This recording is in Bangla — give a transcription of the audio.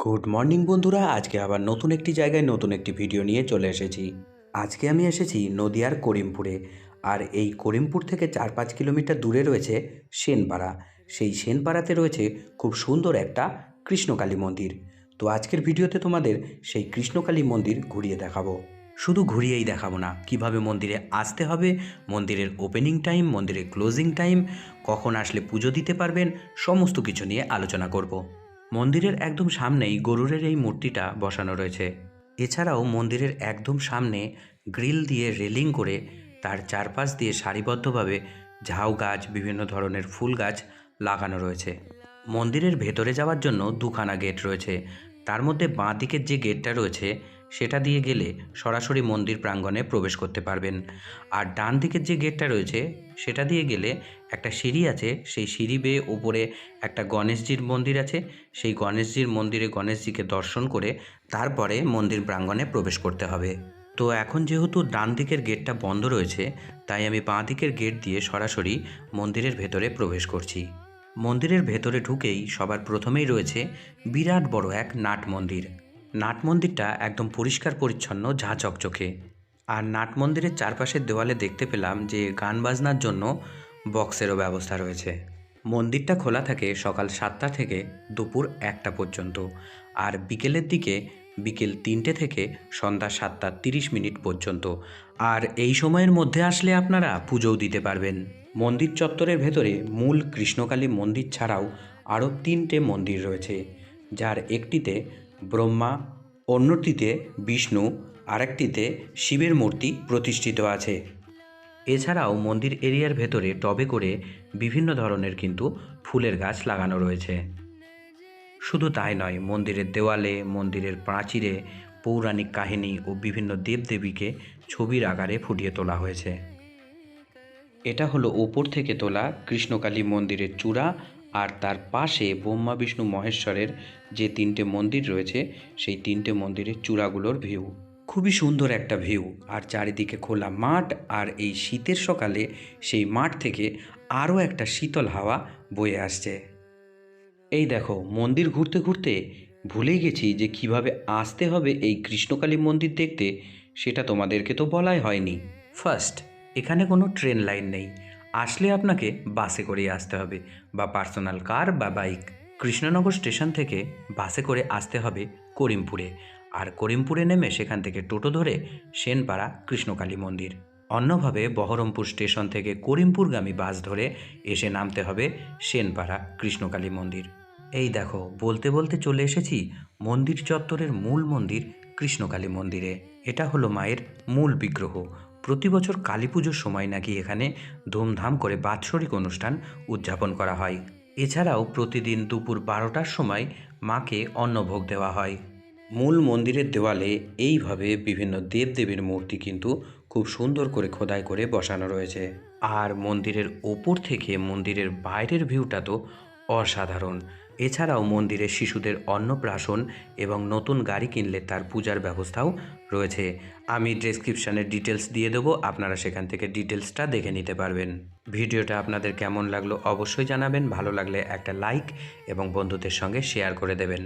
গুড মর্নিং বন্ধুরা, আজকে আবার নতুন একটি জায়গায় নতুন একটি ভিডিও নিয়ে চলে এসেছি। আজকে আমি এসেছি নদিয়ার করিমপুরে। আর এই করিমপুর থেকে 4-5 কিলোমিটার দূরে রয়েছে সেনপাড়া। সেই সেনপাড়াতে রয়েছে খুব সুন্দর একটা কৃষ্ণকালী মন্দির। তো আজকের ভিডিওতে তোমাদের সেই কৃষ্ণকালী মন্দির ঘুরিয়ে দেখাবো। শুধু ঘুরিয়েই দেখাবো না, কিভাবে মন্দিরে আসতে হবে, মন্দিরের ওপেনিং টাইম, মন্দিরের ক্লোজিং টাইম, কখন আসলে পুজো দিতে পারবেন, সমস্ত কিছু নিয়ে আলোচনা করব। মন্দিরের একদম সামনেই গরুরের এই মূর্তিটা বসানো রয়েছে। এছাড়াও মন্দিরের একদম সামনে গ্রিল দিয়ে রেলিং করে তার চারপাশ দিয়ে সারিবদ্ধভাবে ঝাউ গাছ, বিভিন্ন ধরনের ফুল গাছ লাগানো রয়েছে। মন্দিরের ভেতরে যাওয়ার জন্য দুখানা গেট রয়েছে। তার মধ্যে বাঁ দিকের যে গেটটা রয়েছে সেটা দিয়ে গেলে সরাসরি মন্দির প্রাঙ্গণে প্রবেশ করতে পারবেন। আর ডান দিকের যে গেটটা রয়েছে সেটা দিয়ে গেলে একটা সিঁড়ি আছে, সেই সিঁড়ি বেয়ে ওপরে একটা গণেশজির মন্দির আছে। সেই গণেশজির মন্দিরে গণেশজিকে দর্শন করে তারপরে মন্দির প্রাঙ্গণে প্রবেশ করতে হবে। তো এখন যেহেতু ডান দিকের গেটটা বন্ধ রয়েছে, তাই আমি বাঁ দিকের গেট দিয়ে সরাসরি মন্দিরের ভেতরে প্রবেশ করছি। মন্দিরের ভেতরে ঢুকেই সবার প্রথমেই রয়েছে বিরাট বড় এক নাট মন্দির। নাট মন্দিরটা একদম পরিষ্কার পরিচ্ছন্ন, ঝাঁ চকচকে। আর নাট মন্দিরের চারপাশের দেওয়ালে দেখতে পেলাম যে গান বাজনার জন্য বক্সেরও ব্যবস্থা রয়েছে। মন্দিরটা খোলা থাকে সকাল 7টা থেকে দুপুর 1টা পর্যন্ত, আর বিকেলের দিকে বিকেল 3টে থেকে সন্ধ্যা 7টা 30 মিনিট পর্যন্ত। আর এই সময়ের মধ্যে আসলে আপনারা পুজোও দিতে পারবেন। মন্দির চত্বরের ভেতরে মূল কৃষ্ণকালী মন্দির ছাড়াও আরও 3টে মন্দির রয়েছে, যার একটিতে ব্রহ্মা, অন্যটিতে বিষ্ণু, আরেকটিতে শিবের মূর্তি প্রতিষ্ঠিত আছে। এছাড়াও মন্দির এরিয়ার ভেতরে টবে করে বিভিন্ন ধরনের কিন্তু ফুলের গাছ লাগানো রয়েছে। শুধু তাই নয়, মন্দিরের দেওয়ালে, মন্দিরের প্রাচীরে পৌরাণিক কাহিনী ও বিভিন্ন দেবদেবীকে ছবির আকারে ফুটিয়ে তোলা হয়েছে। এটা হলো ওপর থেকে তোলা কৃষ্ণকালী মন্দিরের চূড়া, আর তার পাশে ব্রহ্মা, বিষ্ণু, মহেশ্বরের যে 3টে মন্দির রয়েছে সেই 3টে মন্দিরের চূড়াগুলোর ভিউ। খুবই সুন্দর একটা ভিউ, আর চারিদিকে খোলা মাঠ, আর এই শীতের সকালে সেই মাঠ থেকে আরও একটা শীতল হাওয়া বয়ে আসছে। এই দেখো, মন্দির ঘুরতে ঘুরতে ভুলেই গেছি যে কিভাবে আসতে হবে এই কৃষ্ণকালী মন্দির দেখতে, সেটা তোমাদেরকে তো বলাই হয়নি। ফার্স্ট, এখানে কোনো ট্রেন লাইন নেই। আসলে আপনাকে বাসে করেই আসতে হবে, বা পার্সোনাল কার বা বাইক। কৃষ্ণনগর স্টেশন থেকে বাসে করে আসতে হবে করিমপুরে, আর করিমপুরে নেমে সেখান থেকে টোটো ধরে সেনপাড়া কৃষ্ণকালী মন্দির। অন্যভাবে বহরমপুর স্টেশন থেকে করিমপুরগামী বাস ধরে এসে নামতে হবে সেনপাড়া কৃষ্ণকালী মন্দির। এই দেখো, বলতে বলতে চলে এসেছি মন্দির চত্বরের মূল মন্দির কৃষ্ণকালী মন্দিরে। এটা হলো মায়ের মূল বিগ্রহ। প্রতি বছর কালী পুজোর সময় নাকি এখানে ধুমধাম করে বাৎসরিক অনুষ্ঠান উদযাপন করা হয়। এছাড়াও প্রতিদিন দুপুর 12টার সময় মাকে অন্নভোগ দেওয়া হয়। মূল মন্দিরের দেওয়ালে এইভাবে বিভিন্ন দেবদেবীর মূর্তি কিন্তু খুব সুন্দর করে খোদাই করে বসানো রয়েছে। আর মন্দিরের ওপর থেকে মন্দিরের বাইরের ভিউটা তো অসাধারণ। এছাড়াও মন্দিরে শিশুদের অন্নপ্রাশন এবং নতুন গাড়ি কিনলে তার পূজার ব্যবস্থাও রয়েছে। আমি ডেসক্রিপশানে ডিটেলস দিয়ে দেবো, আপনারা সেখান থেকে ডিটেলসটা দেখে নিতে পারবেন। ভিডিওটা আপনাদের কেমন লাগলো অবশ্যই জানাবেন। ভালো লাগলে একটা লাইক এবং বন্ধুদের সঙ্গে শেয়ার করে দেবেন।